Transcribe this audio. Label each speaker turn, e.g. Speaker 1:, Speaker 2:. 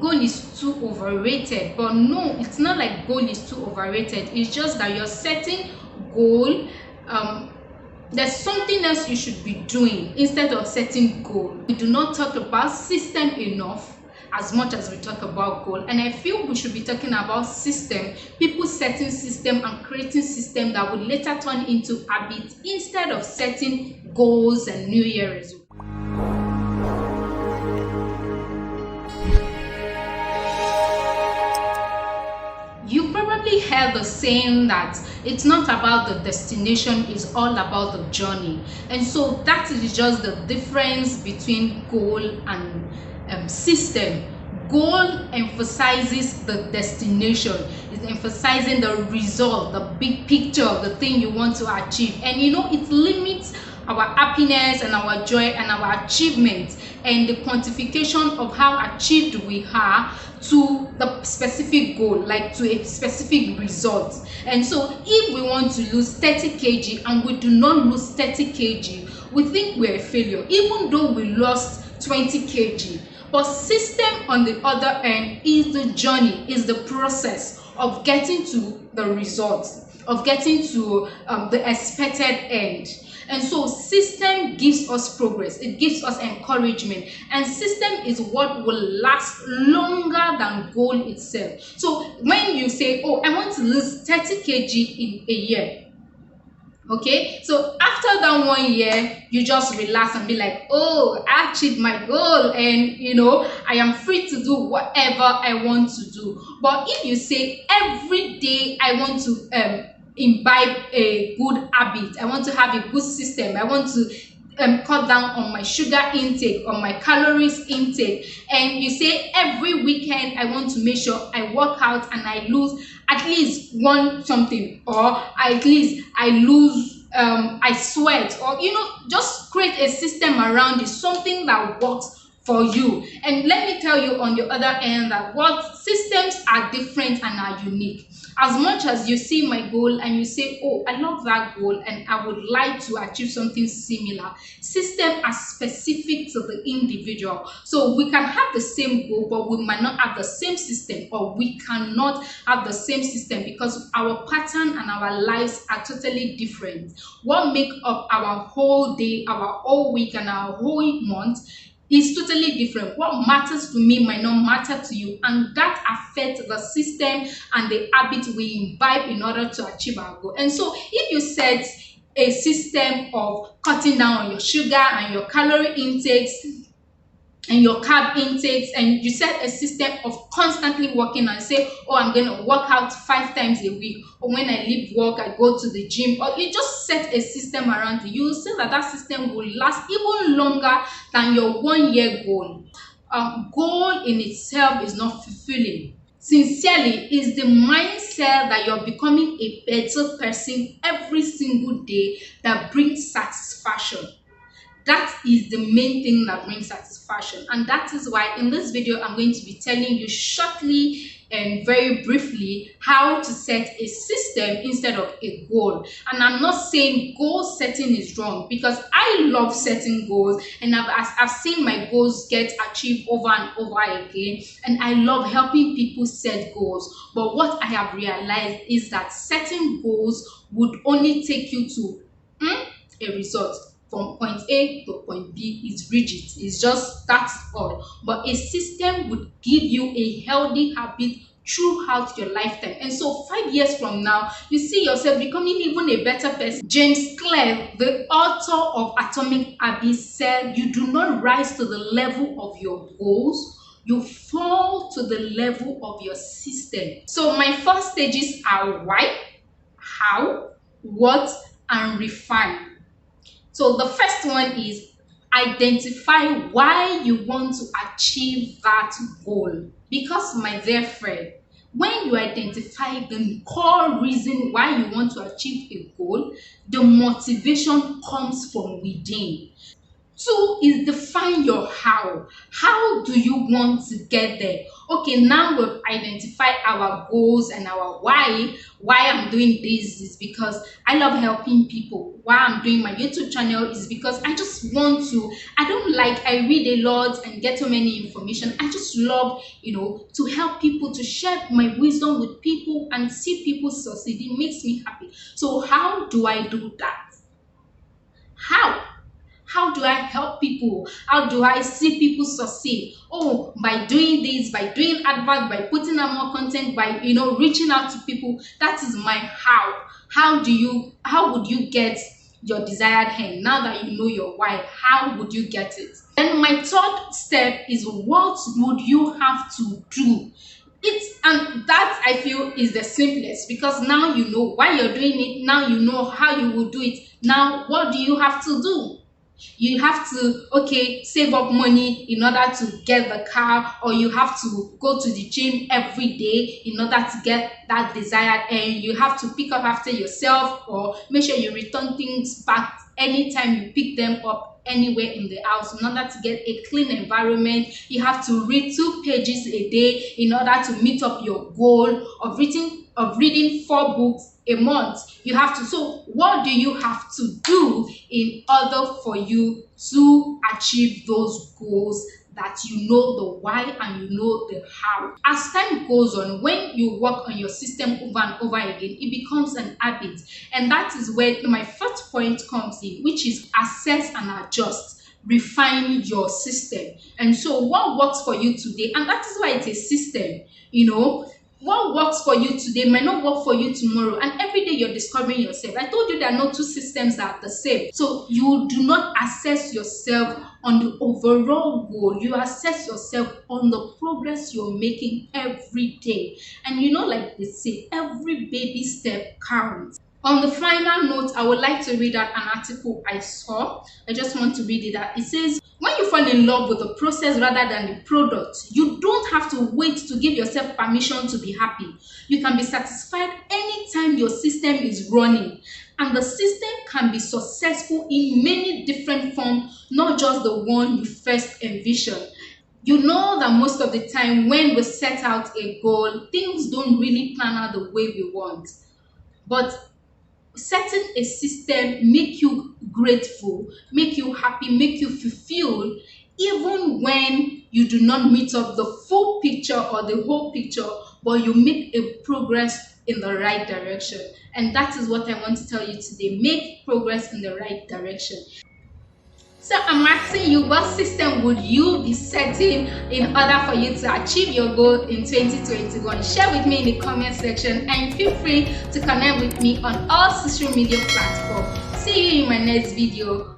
Speaker 1: goal is too overrated. But no, it's not like goal is too overrated. It's just that you're setting goal. There's something else you should be doing instead of setting goal. We do not talk about system enough as much as we talk about goal, and I feel we should be talking about system, people setting system and creating system that would later turn into habits instead of setting goals and New Year resolutions. You probably heard the saying that it's not about the destination, it's all about the journey. And so that is just the difference between goal and system. Goal emphasizes the destination, it's emphasizing the result, the big picture of the thing you want to achieve. And it limits our happiness and our joy and our achievement and the quantification of how achieved we are to the specific goal, like to a specific result. And so if we want to lose 30 kg and we do not lose 30 kg, we think we're a failure, even though we lost 20 kg. But system on the other end is the journey, is the process of getting to the results, of getting to the expected end. And so system gives us progress, it gives us encouragement, and system is what will last longer than goal itself. So when you say, oh, I want to lose 30 kg in a year, okay, so after that 1 year you just relax and be like, oh, I achieved my goal, and I am free to do whatever I want to do. But if you say every day I want to imbibe a good habit, I want to have a good system, I want to cut down on my sugar intake, on my calories intake, and you say every weekend I want to make sure I work out and I lose at least one something, or at least I lose I sweat, or just create a system around it, something that works for you. And let me tell you on the other end that what systems are different and are unique. As much as you see my goal and you say, oh, I love that goal and I would like to achieve something similar, systems are specific to the individual. So we can have the same goal, but we might not have the same system, or we cannot have the same system because our pattern and our lives are totally different. What makes up our whole day, our whole week, and our whole month is totally different. What matters to me might not matter to you, and that affects the system and the habit we imbibe in order to achieve our goal. And so if you set a system of cutting down on your sugar and your calorie intakes and your carb intakes, and you set a system of constantly working and say, oh, I'm going to work out 5 times a week, or when I leave work I go to the gym, or you just set a system around it, you will see that that system will last even longer than your 1 year goal. Goal in itself is not fulfilling. Sincerely, is the mindset that you're becoming a better person every single day that brings satisfaction. That is the main thing that brings satisfaction, and that is why in this video I'm going to be telling you shortly and very briefly how to set a system instead of a goal. And I'm not saying goal setting is wrong, because I love setting goals and I've seen my goals get achieved over and over again, and I love helping people set goals. But what I have realized is that setting goals would only take you to a result. From point A to point B is rigid. It's just that's all. But a system would give you a healthy habit throughout your lifetime. And so 5 years from now, you see yourself becoming even a better person. James Clear, the author of Atomic Habits, said you do not rise to the level of your goals, you fall to the level of your system. So my 4 stages are why, how, what, and refine. So the first one is identify why you want to achieve that goal. Because, my dear friend, when you identify the core reason why you want to achieve a goal, the motivation comes from within. 2 is define your how. How do you want to get there? Okay, now we've identified our goals and our why I'm doing this is because I love helping people. Why I'm doing my YouTube channel is because I just want to, I don't like, I read a lot and get so many information. I just love, to help people, to share my wisdom with people and see people succeed. It makes me happy. So how do I do that? How do I help people? How do I see people succeed? Oh, by doing this, by doing advert, by putting out more content, by reaching out to people. That is my how. How would you get your desired end? Now that you know your why, how would you get it? Then my third step is, what would you have to do? And that I feel is the simplest, because now you know why you're doing it. Now you know how you will do it. Now what do you have to do? You have to, save up money in order to get the car, or you have to go to the gym every day in order to get that desired end. You have to pick up after yourself, or make sure you return things back anytime you pick them up anywhere in the house in order to get a clean environment. You have to read 2 pages a day in order to meet up your goal of reading 4 books a month. You have to. So what do you have to do in order for you to achieve those goals, that you know the why and you know the how? As time goes on, when you work on your system over and over again, it becomes an habit. And that is where my first point comes in, which is assess and adjust. Refine your system. And so what works for you today, and that is why it's a system, what works for you today might not work for you tomorrow, and every day you're discovering yourself. I told you there are no 2 systems that are the same. So you do not assess yourself on the overall goal. You assess yourself on the progress you're making every day. And like they say, every baby step counts. On the final note, I would like to read out an article I saw. I just want to read it out. It says, when you fall in love with the process rather than the product, you don't have to wait to give yourself permission to be happy. You can be satisfied anytime your system is running. And the system can be successful in many different forms, not just the one you first envisioned. You know that most of the time when we set out a goal, things don't really plan out the way we want. But setting a system make you grateful, make you happy, make you fulfilled, even when you do not meet up the full picture or the whole picture, but you make a progress in the right direction. And that is what I want to tell you today. Make progress in the right direction. So I'm asking you, what system would you be setting in order for you to achieve your goal in 2021? Share with me in the comment section, and feel free to connect with me on all social media platforms. See you in my next video.